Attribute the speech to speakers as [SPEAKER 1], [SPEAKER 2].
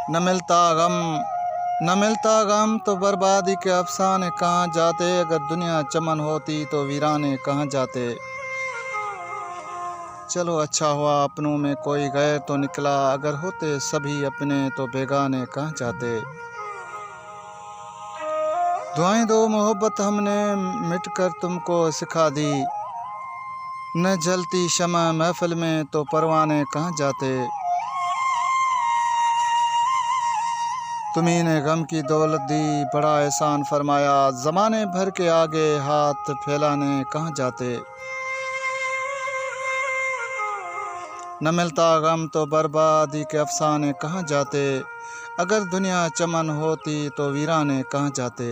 [SPEAKER 1] न मिलता गम, न मिलता गम तो बर्बादी के अफसाने कहाँ जाते। अगर दुनिया चमन होती तो वीराने कहाँ जाते। चलो अच्छा हुआ अपनों में कोई गैर तो निकला, अगर होते सभी अपने तो बेगाने कहाँ जाते। दुआएं दो मोहब्बत हमने मिट कर तुमको सिखा दी, न जलती शमा महफिल में तो परवाने कहाँ जाते। तुम्ही ने गम की दौलत दी, बड़ा एहसान फरमाया, ज़माने भर के आगे हाथ फैलाने कहाँ जाते। न मिलता गम तो बर्बादी के अफसाने कहाँ जाते। अगर दुनिया चमन होती तो वीराने कहाँ जाते।